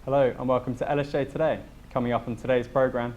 Hello and welcome to Lsj Today. Coming up on today's programme.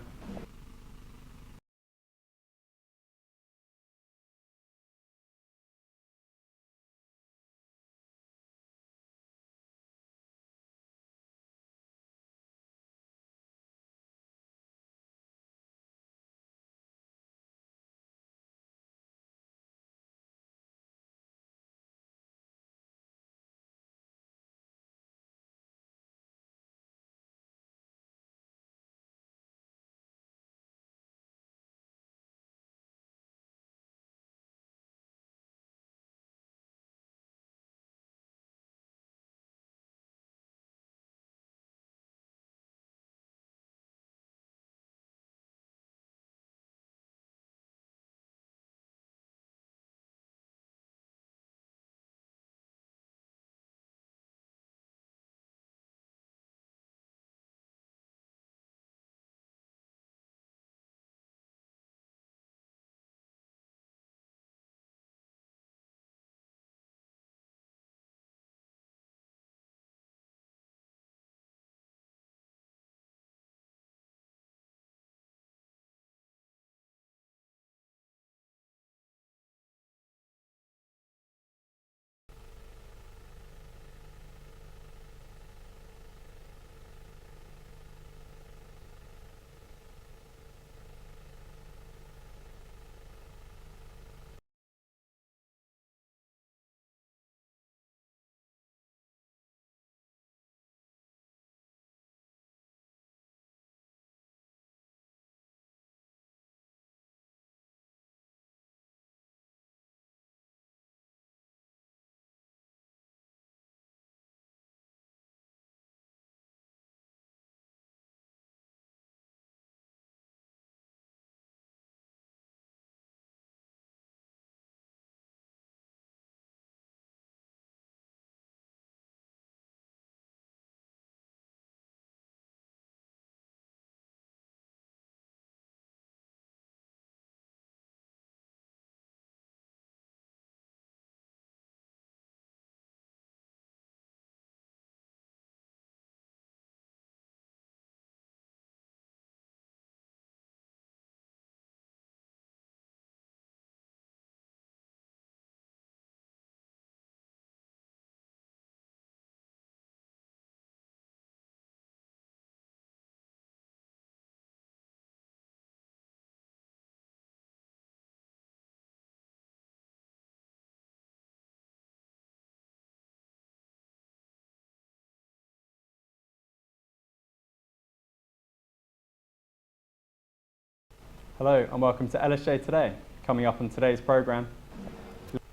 Hello and welcome to Lsj Today. Coming up on today's programme,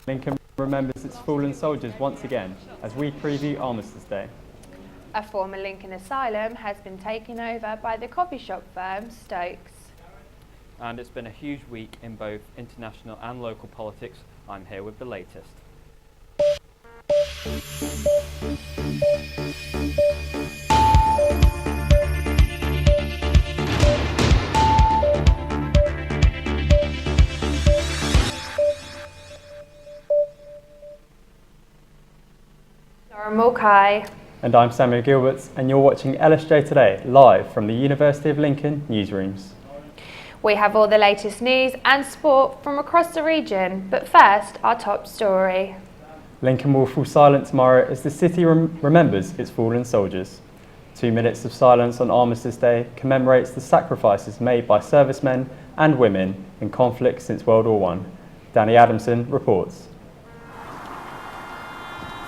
Lincoln remembers its fallen soldiers once again as we preview Armistice Day. A former Lincoln asylum has been taken over by the coffee shop firm Stokes. And it's been a huge week in both international and local politics. I'm here with the latest. Mulcahy. And I'm Samuel Gilberts and you're watching Lsj Today live from the University of Lincoln newsrooms. We have all the latest news and sport from across the region, but first our top story. Lincoln will fall silent tomorrow as the city remembers its fallen soldiers. 2 minutes of silence on Armistice Day commemorates the sacrifices made by servicemen and women in conflict since World War I. Danny Adamson reports.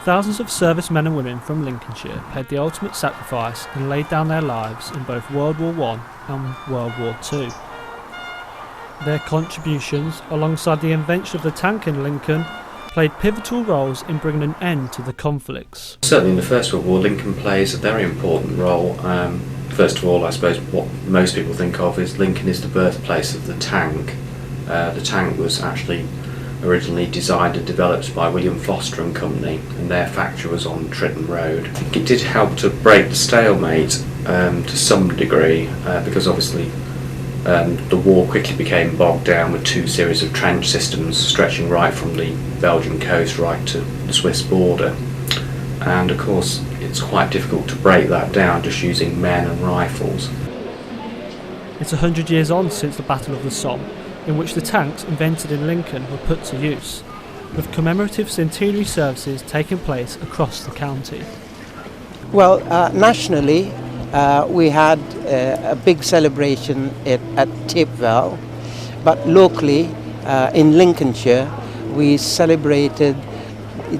Thousands of servicemen and women from Lincolnshire paid the ultimate sacrifice and laid down their lives in both World War I and World War II. Their contributions, alongside the invention of the tank in Lincoln, played pivotal roles in bringing an end to the conflicts. Certainly in the First World War, Lincoln plays a very important role. First of all, I suppose what most people think of is Lincoln is the birthplace of the tank. The tank was actually originally designed and developed by William Foster and Company, and their factory was on Tritton Road. It did help to break the stalemate to some degree, because obviously the war quickly became bogged down with 2 series of trench systems stretching right from the Belgian coast right to the Swiss border. And of course it's quite difficult to break that down just using men and rifles. It's 100 years on since the Battle of the Somme, in which the tanks invented in Lincoln were put to use, with commemorative centenary services taking place across the county. Well, nationally, we had a big celebration at Tapeville, but locally in Lincolnshire, we celebrated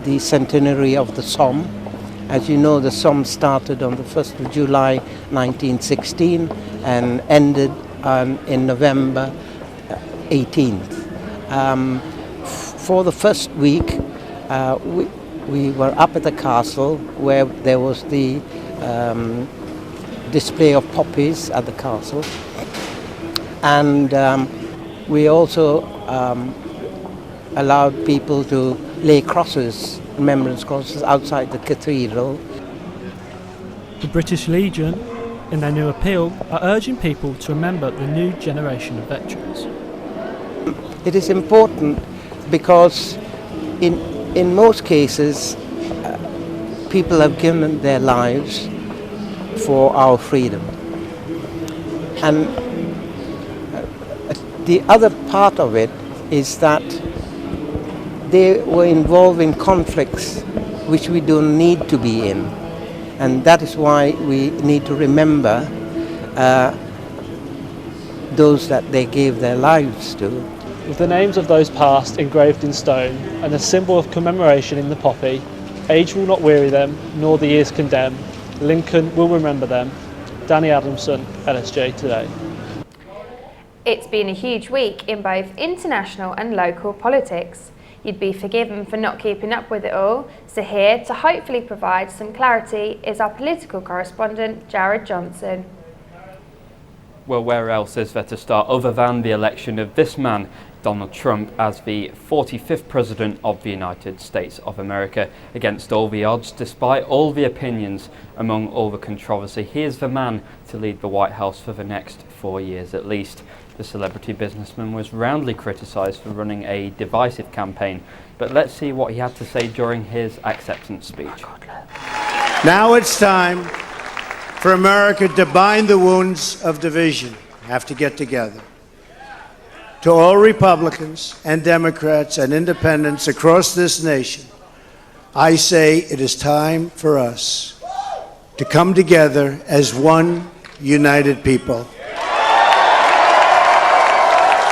the centenary of the Somme. As you know, the Somme started on the 1st of July 1916 and ended in November 18th. For the first week, we were up at the castle where there was the display of poppies at the castle, and we also allowed people to lay crosses, remembrance crosses, outside the cathedral. The British Legion, in their new appeal, are urging people to remember the new generation of veterans. It is important because in most cases people have given their lives for our freedom. And the other part of it is that they were involved in conflicts which we don't need to be in. And that is why we need to remember those that they gave their lives to. With the names of those past engraved in stone and a symbol of commemoration in the poppy, age will not weary them, nor the years condemn. Lincoln will remember them. Danny Adamson, Lsj Today. It's been a huge week in both international and local politics. You'd be forgiven for not keeping up with it all, so here to hopefully provide some clarity is our political correspondent, Jared Johnson. Well, where else is there to start other than the election of this man, Donald Trump, as the 45th President of the United States of America? Against all the odds, despite all the opinions, among all the controversy, he is the man to lead the White House for the next 4 years at least. The celebrity businessman was roundly criticised for running a divisive campaign, but let's see what he had to say during his acceptance speech. Now it's time for America to bind the wounds of division. Have to get together. To all Republicans and Democrats and independents across this nation, I say it is time for us to come together as one united people.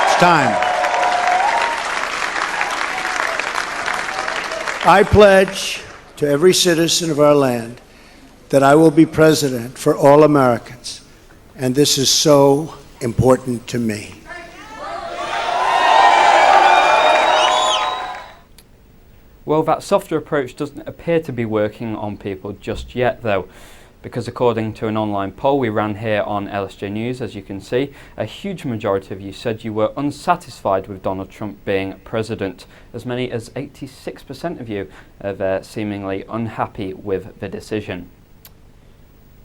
It's time. I pledge to every citizen of our land that I will be president for all Americans, and this is so important to me. Well, that softer approach doesn't appear to be working on people just yet, though, because according to an online poll we ran here on LSJ News, as you can see, a huge majority of you said you were unsatisfied with Donald Trump being president. As many as 86% of you are seemingly unhappy with the decision.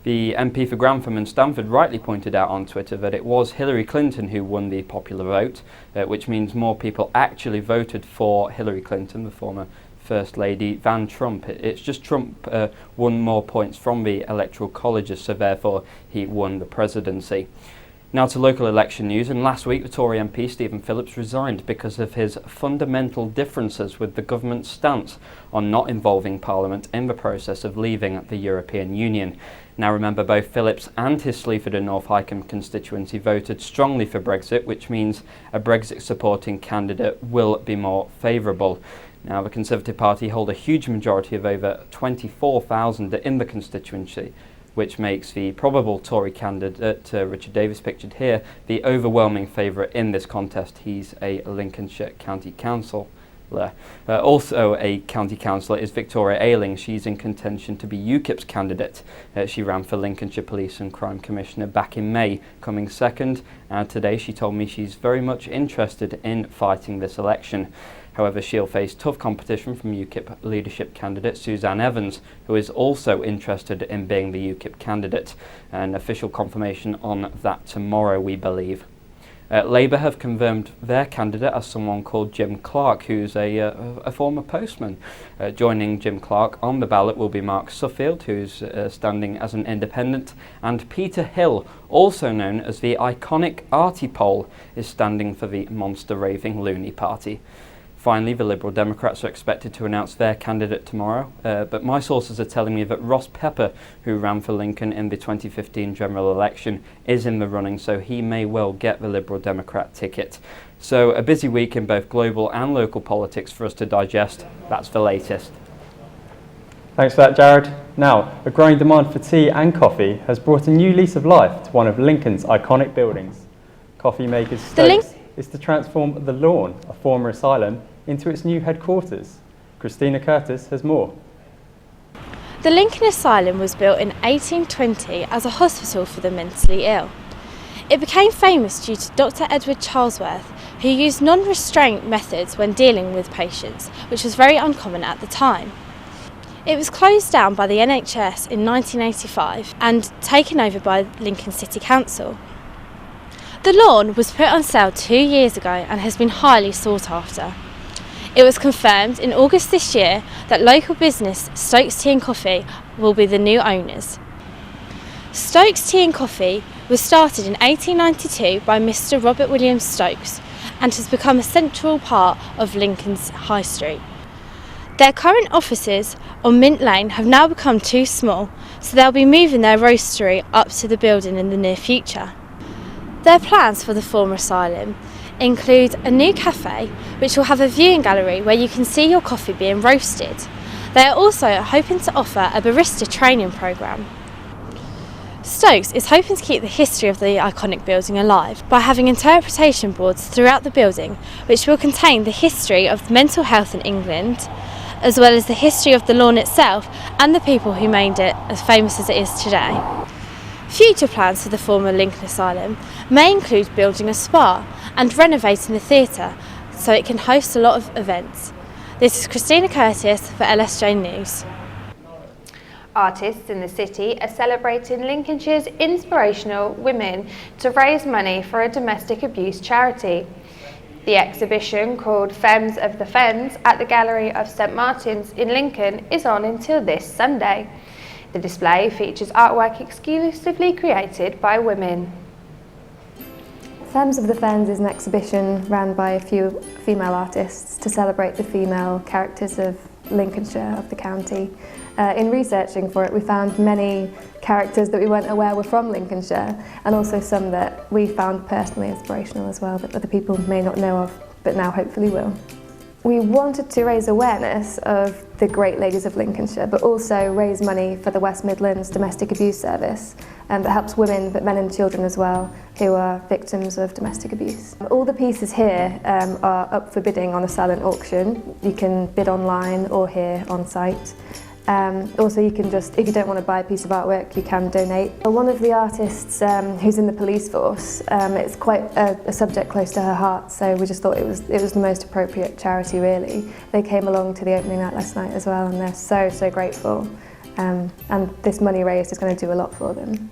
The MP for Grantham and Stamford rightly pointed out on Twitter that it was Hillary Clinton who won the popular vote, which means more people actually voted for Hillary Clinton, the former First Lady, than Trump. It's just Trump won more points from the electoral colleges, so therefore he won the presidency. Now to local election news, and last week the Tory MP Stephen Phillips resigned because of his fundamental differences with the government's stance on not involving Parliament in the process of leaving the European Union. Now remember, both Phillips and his Sleaford and North Hykeham constituency voted strongly for Brexit, which means a Brexit supporting candidate will be more favourable. Now the Conservative Party hold a huge majority of over 24,000 in the constituency, which makes the probable Tory candidate, Richard Davis, pictured here, the overwhelming favourite in this contest. He's a Lincolnshire County Councillor. Also a county councillor is Victoria Ayling. She's in contention to be UKIP's candidate. She ran for Lincolnshire Police and Crime Commissioner back in May, coming second, and today she told me she's very much interested in fighting this election. However, she'll face tough competition from UKIP leadership candidate Suzanne Evans, who is also interested in being the UKIP candidate. An official confirmation on that tomorrow, we believe. Labour have confirmed their candidate as someone called Jim Clark, who's a former postman. Joining Jim Clark on the ballot will be Mark Suffield, who's standing as an independent, and Peter Hill, also known as the iconic Artie Pole, is standing for the Monster Raving Loony Party. Finally, the Liberal Democrats are expected to announce their candidate tomorrow, but my sources are telling me that Ross Pepper, who ran for Lincoln in the 2015 general election, is in the running, so he may well get the Liberal Democrat ticket. So a busy week in both global and local politics for us to digest. That's the latest. Thanks for that, Jared. Now, a growing demand for tea and coffee has brought a new lease of life to one of Lincoln's iconic buildings. Coffee makers Stokes is to transform the Lawn, a former asylum, into its new headquarters. Christina Curtis has more. The Lincoln Asylum was built in 1820 as a hospital for the mentally ill. It became famous due to Dr. Edward Charlesworth, who used non-restraint methods when dealing with patients, which was very uncommon at the time. It was closed down by the NHS in 1985 and taken over by Lincoln City Council. The Lawn was put on sale 2 years ago and has been highly sought after. It was confirmed in August this year that local business Stokes Tea and Coffee will be the new owners. Stokes Tea and Coffee was started in 1892 by Mr. Robert William Stokes and has become a central part of Lincoln's High Street. Their current offices on Mint Lane have now become too small, so they'll be moving their roastery up to the building in the near future. Their plans for the former asylum include a new cafe which will have a viewing gallery where you can see your coffee being roasted. They are also hoping to offer a barista training programme. Stokes is hoping to keep the history of the iconic building alive by having interpretation boards throughout the building which will contain the history of mental health in England, as well as the history of the Lawn itself and the people who made it as famous as it is today. Future plans for the former Lincoln Asylum may include building a spa and renovating the theatre so it can host a lot of events. This is Christina Curtis for Lsj News. Artists in the city are celebrating Lincolnshire's inspirational women to raise money for a domestic abuse charity. The exhibition, called Femmes of the Femmes at the Gallery of St Martin's in Lincoln, is on until this Sunday. The display features artwork exclusively created by women. Femmes of the Femmes is an exhibition run by a few female artists to celebrate the female characters of Lincolnshire, of the county. In researching for it, we found many characters that we weren't aware were from Lincolnshire, and also some that we found personally inspirational as well, that other people may not know of, but now hopefully will. We wanted to raise awareness of the great ladies of Lincolnshire, but also raise money for the West Midlands Domestic Abuse Service that helps women, but men and children as well, who are victims of domestic abuse. All the pieces here are up for bidding on a silent auction. You can bid online or here on site. Also, you can just, if you don't want to buy a piece of artwork, you can donate. One of the artists who's in the police force, it's quite a subject close to her heart, so we just thought it was the most appropriate charity, really. They came along to the opening night last night as well, and they're so grateful. And this money raised is going to do a lot for them.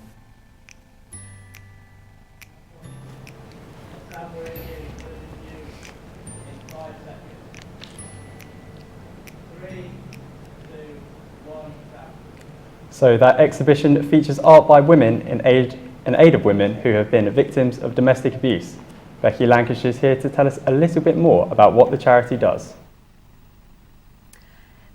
So that exhibition features art by women in aid of women who have been victims of domestic abuse. Becky Lancashire is here to tell us a little bit more about what the charity does.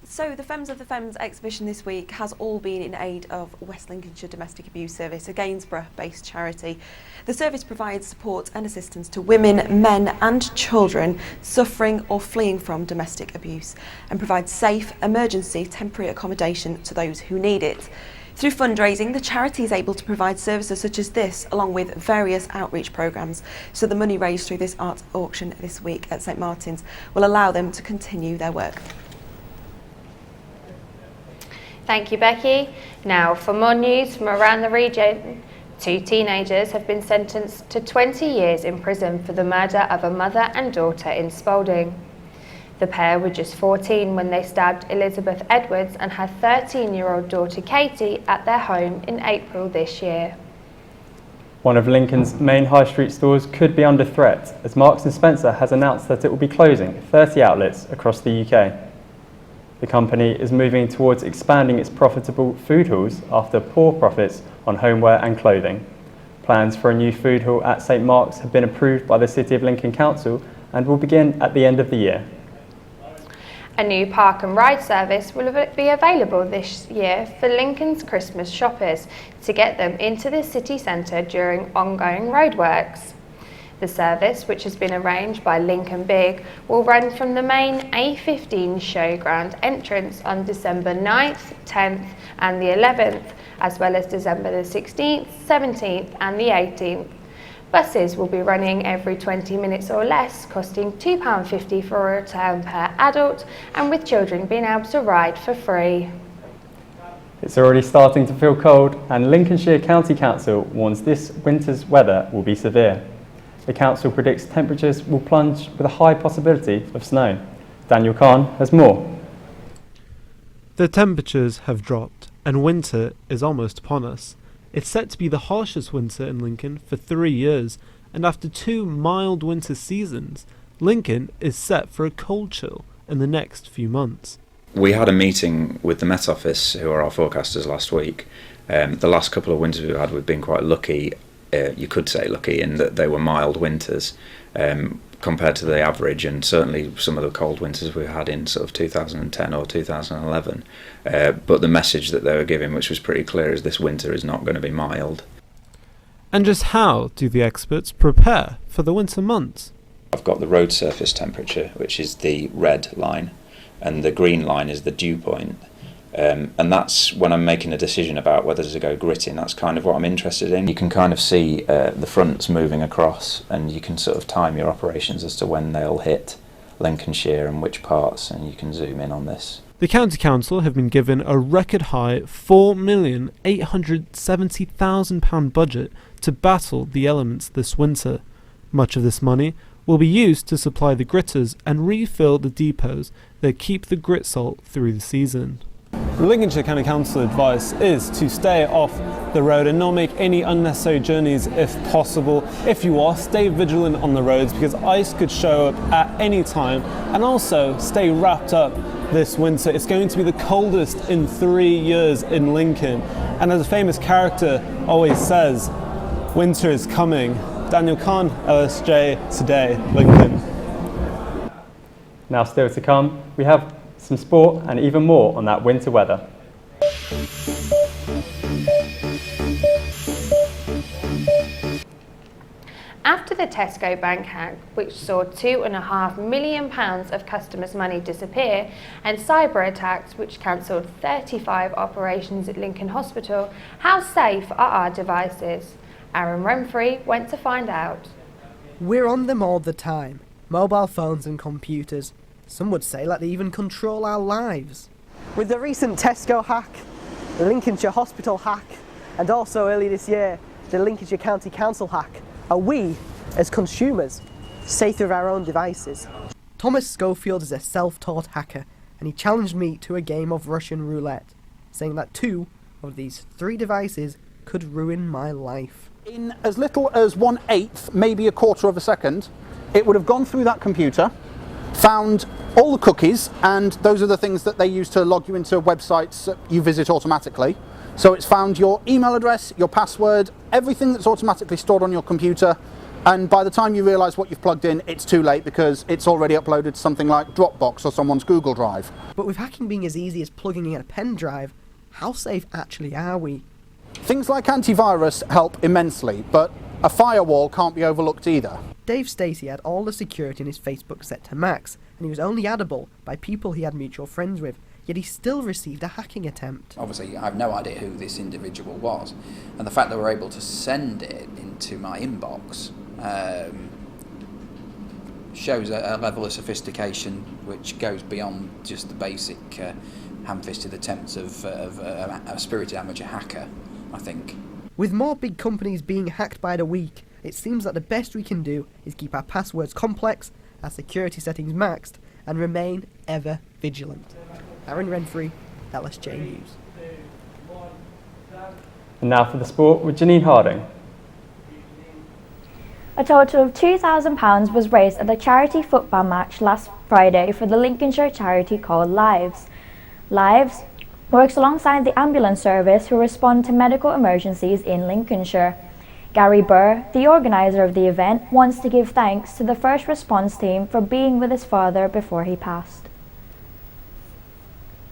So the Femmes of the Femmes exhibition this week has all been in aid of West Lincolnshire Domestic Abuse Service, a Gainsborough-based charity. The service provides support and assistance to women, men and children suffering or fleeing from domestic abuse, and provides safe, emergency, temporary accommodation to those who need it. Through fundraising, the charity is able to provide services such as this, along with various outreach programmes. So the money raised through this art auction this week at St Martin's will allow them to continue their work. Thank you, Becky. Now, for more news from around the region, 2 teenagers have been sentenced to 20 years in prison for the murder of a mother and daughter in Spalding. The pair were just 14 when they stabbed Elizabeth Edwards and her 13-year-old daughter Katie at their home in April this year. One of Lincoln's main high street stores could be under threat, as Marks & Spencer has announced that it will be closing 30 outlets across the UK. The company is moving towards expanding its profitable food halls after poor profits on homeware and clothing. Plans for a new food hall at St Mark's have been approved by the City of Lincoln Council and will begin at the end of the year. A new park and ride service will be available this year for Lincoln's Christmas shoppers to get them into the city centre during ongoing roadworks. The service, which has been arranged by Lincoln Big, will run from the main A15 showground entrance on December 9th, 10th and the 11th, as well as December the 16th, 17th and the 18th. Buses will be running every 20 minutes or less, costing £2.50 for a return per adult, and with children being able to ride for free. It's already starting to feel cold, and Lincolnshire County Council warns this winter's weather will be severe. The council predicts temperatures will plunge with a high possibility of snow. Daniel Kahn has more. The temperatures have dropped, and winter is almost upon us. It's set to be the harshest winter in Lincoln for 3 years, and after 2 mild winter seasons, Lincoln is set for a cold chill in the next few months. We had a meeting with the Met Office, who are our forecasters, last week. The last couple of winters we've had, we've been quite lucky, you could say lucky, in that they were mild winters compared to the average, and certainly some of the cold winters we had in sort of 2010 or 2011. But the message that they were giving, which was pretty clear, is this winter is not going to be mild. And just how do the experts prepare for the winter months? I've got the road surface temperature, which is the red line, and the green line is the dew point. And that's when I'm making a decision about whether to go gritting. That's kind of what I'm interested in. You can kind of see the fronts moving across, and you can sort of time your operations as to when they'll hit Lincolnshire and which parts, and you can zoom in on this. The County Council have been given a record high £4,870,000 budget to battle the elements this winter. Much of this money will be used to supply the gritters and refill the depots that keep the grit salt through the season. Lincolnshire County Council advice is to stay off the road and not make any unnecessary journeys if possible. If you are, stay vigilant on the roads because ice could show up at any time, and also stay wrapped up this winter. It's going to be the coldest in 3 years in Lincoln, and as a famous character always says, winter is coming. Daniel Kahn, Lsj Today, Lincoln. Now still to come, we have some sport and even more on that winter weather. After the Tesco bank hack, which saw £2.5 million of customers' money disappear, and cyber attacks which cancelled 35 operations at Lincoln Hospital, how safe are our devices? Aaron Renfrey went to find out. We're on them all the time. Mobile phones and computers. Some would say like they even control our lives. With the recent Tesco hack, the Lincolnshire Hospital hack, and also earlier this year, the Lincolnshire County Council hack, are we, as consumers, safe with our own devices? Thomas Schofield is a self-taught hacker, and he challenged me to a game of Russian roulette, saying that 2 of these 3 devices could ruin my life. In as little as 1/8, maybe a quarter of a second, it would have gone through that computer, found all the cookies, and those are the things that they use to log you into websites that you visit automatically. So it's found your email address, your password, everything that's automatically stored on your computer, and by the time you realise what you've plugged in, it's too late because it's already uploaded to something like Dropbox or someone's Google Drive. But with hacking being as easy as plugging in a pen drive, how safe actually are we? Things like antivirus help immensely, but a firewall can't be overlooked either. Dave Stacey had all the security in his Facebook set to max, and he was only addable by people he had mutual friends with, yet he still received a hacking attempt. Obviously, I have no idea who this individual was, and the fact that we're able to send it into my inbox shows a level of sophistication which goes beyond just the basic ham-fisted attempts of a spirited amateur hacker, I think. With more big companies being hacked by the week, it seems that the best we can do is keep our passwords complex, our security settings maxed, and remain ever vigilant. Aaron Renfrey, LSJ News. And now for the sport with Janine Harding. A total of £2,000 was raised at the charity football match last Friday for the Lincolnshire charity called Lsj. Lsj works alongside the ambulance service who respond to medical emergencies in Lincolnshire. Gary Burr, the organiser of the event, wants to give thanks to the first response team for being with his father before he passed.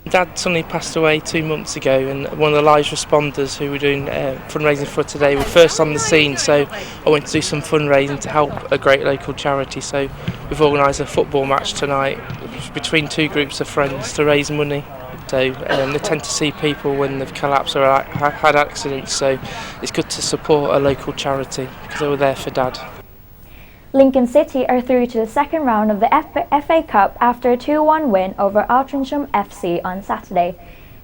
Dad suddenly passed away 2 months ago, and one of the Lsj responders who we're doing fundraising for today were first on the scene, so I went to do some fundraising to help a great local charity. So we've organised a football match tonight between two groups of friends to raise money. So they tend to see people when they've collapsed or had accidents, so it's good to support a local charity because they were there for Dad. Lincoln City are through to the second round of the FA Cup after a 2-1 win over Altrincham FC on Saturday.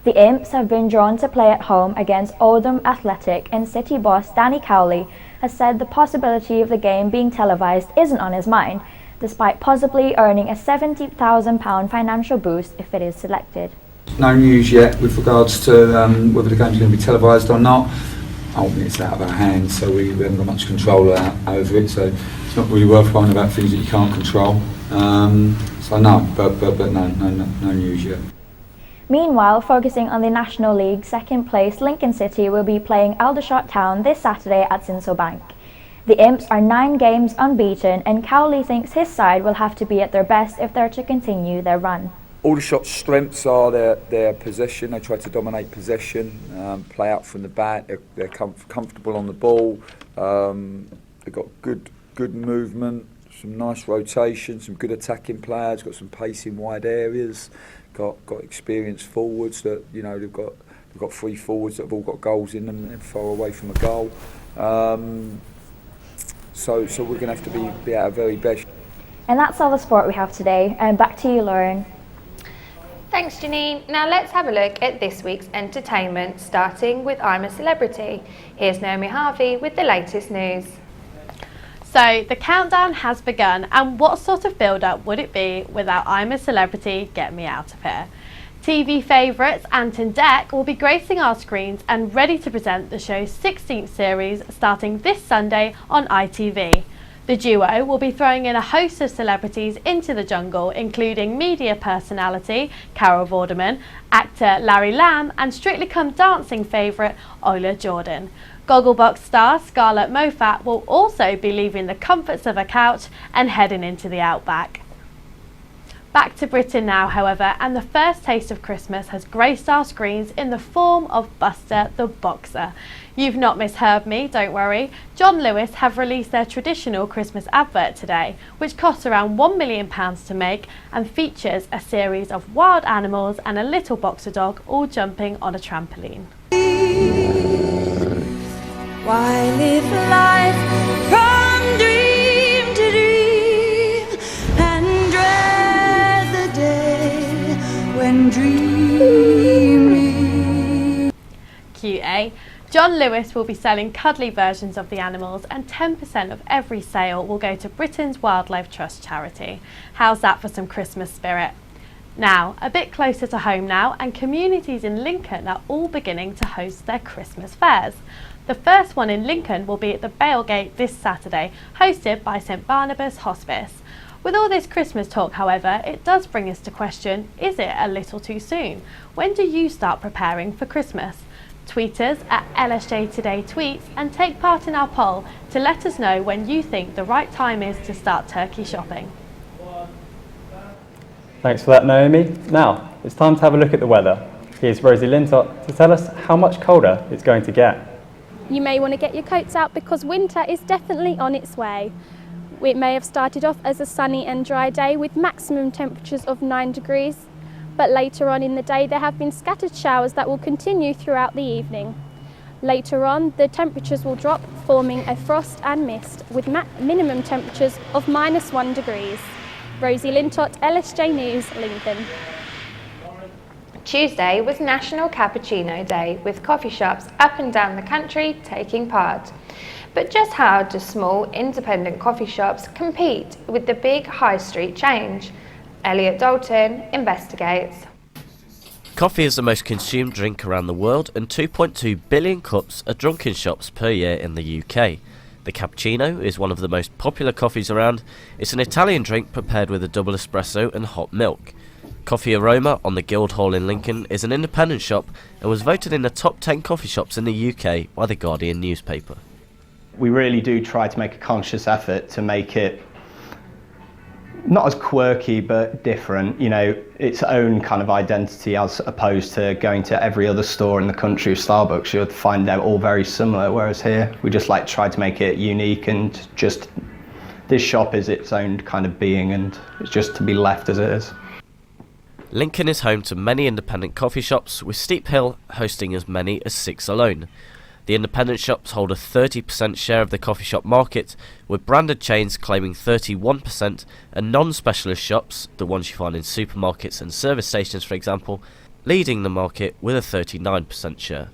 The Imps have been drawn to play at home against Oldham Athletic, and City boss Danny Cowley has said the possibility of the game being televised isn't on his mind, despite possibly earning a £70,000 financial boost if it is selected. No news yet with regards to whether the game's going to be televised or not. Ultimately it's out of our hands, so we haven't got much control over it, so it's not really worth worrying about things that you can't control. So no, but no news yet. Meanwhile, focusing on the National League, second place Lincoln City will be playing Aldershot Town this Saturday at Sinsel Bank. The Imps are 9 games unbeaten, and Cowley thinks his side will have to be at their best if they're to continue their run. Aldershot's strengths are their possession. They try to dominate possession, play out from the back. They're comfortable on the ball. They've got good movement, some nice rotation, some good attacking players. Got some pace in wide areas. Got experienced forwards that they've got 3 forwards that have all got goals in them and far away from a goal. So we're going to have to be at our very best. And that's all the sport we have today. And back to you, Lauren. Thanks, Janine. Now let's have a look at this week's entertainment, starting with I'm a Celebrity. Here's Naomi Harvey with the latest news. So the countdown has begun, and what sort of build-up would it be without I'm a Celebrity, Get Me Out of Here? TV favourites Anton Deck will be gracing our screens and ready to present the show's 16th series starting this Sunday on ITV. The duo will be throwing in a host of celebrities into the jungle, including media personality Carol Vorderman, actor Larry Lamb and Strictly Come Dancing favourite Ola Jordan. Gogglebox star Scarlett Moffat will also be leaving the comforts of a couch and heading into the outback. Back to Britain now, however, and the first taste of Christmas has graced our screens in the form of Buster the Boxer. You've not misheard me, don't worry. John Lewis have released their traditional Christmas advert today, which costs around £1 million to make and features a series of wild animals and a little boxer dog all jumping on a trampoline. Why live life from dream to dream and dread the day when dreaming? Cute, eh? John Lewis will be selling cuddly versions of the animals, and 10% of every sale will go to Britain's Wildlife Trust charity. How's that for some Christmas spirit? Now, a bit closer to home now, and communities in Lincoln are all beginning to host their Christmas fairs. The first one in Lincoln will be at the Bailgate this Saturday, hosted by St Barnabas Hospice. With all this Christmas talk, however, it does bring us to question, is it a little too soon? When do you start preparing for Christmas? Tweet us at Lsj Today Tweets and take part in our poll to let us know when you think the right time is to start turkey shopping. Thanks for that, Naomi. Now, it's time to have a look at the weather. Here's Rosie Lintott to tell us how much colder it's going to get. You may want to get your coats out because winter is definitely on its way. It may have started off as a sunny and dry day with maximum temperatures of 9 degrees, but later on in the day there have been scattered showers that will continue throughout the evening. Later on, the temperatures will drop, forming a frost and mist with minimum temperatures of -1 degrees. Rosie Lintott, Lsj News, Lincoln. Tuesday was National Cappuccino Day, with coffee shops up and down the country taking part. But just how do small independent coffee shops compete with the big high street chain? Elliot Dalton investigates. Coffee is the most consumed drink around the world, and 2.2 billion cups are drunk in shops per year in the UK. The cappuccino is one of the most popular coffees around. It's an Italian drink prepared with a double espresso and hot milk. Coffee Aroma on the Guildhall in Lincoln is an independent shop and was voted in the top 10 coffee shops in the UK by the Guardian newspaper. We really do try to make a conscious effort to make it not as quirky but different, its own kind of identity, as opposed to going to every other store in the country of Starbucks. You'll find they're all very similar, whereas here we just try to make it unique, and just this shop is its own kind of being, and it's just to be left as it is. Lincoln is home to many independent coffee shops, with Steep Hill hosting as many as 6 alone. The independent shops hold a 30% share of the coffee shop market, with branded chains claiming 31% and non-specialist shops, the ones you find in supermarkets and service stations for example, leading the market with a 39% share.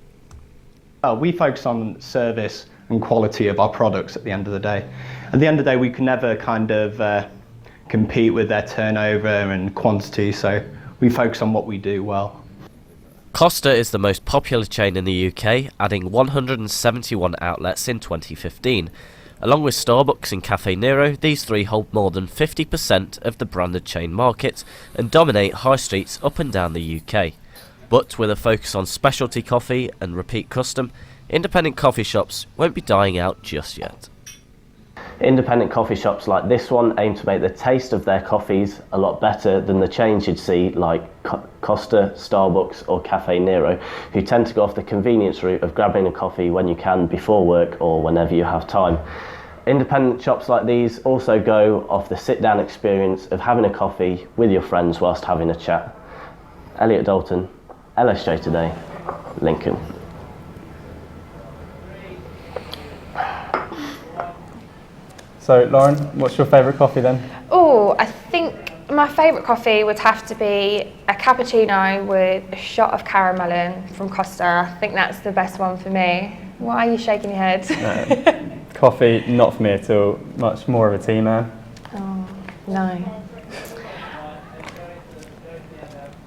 We focus on service and quality of our products at the end of the day. At the end of the day, we can never kind of compete with their turnover and quantity, so we focus on what we do well. Costa is the most popular chain in the UK, adding 171 outlets in 2015. Along with Starbucks and Caffè Nero, these three hold more than 50% of the branded chain market and dominate high streets up and down the UK. But with a focus on specialty coffee and repeat custom, independent coffee shops won't be dying out just yet. Independent coffee shops like this one aim to make the taste of their coffees a lot better than the chains you'd see like Costa, Starbucks or Caffè Nero, who tend to go off the convenience route of grabbing a coffee when you can before work or whenever you have time. Independent shops like these also go off the sit-down experience of having a coffee with your friends whilst having a chat. Elliot Dalton, Lsj Today, Lincoln. So, Lauren, what's your favourite coffee then? Oh, I think my favourite coffee would have to be a cappuccino with a shot of caramel from Costa. I think that's the best one for me. Why are you shaking your head? Coffee, not for me at all. Much more of a tea man. Oh, no.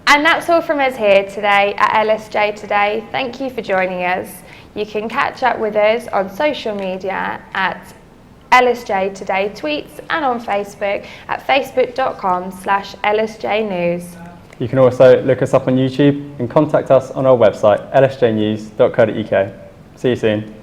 And that's all from us here today at Lsj Today. Thank you for joining us. You can catch up with us on social media at Lsj Today tweets and on Facebook at facebook.com/LSJ News. You can also look us up on YouTube and contact us on our website lsjnews.co.uk. See you soon.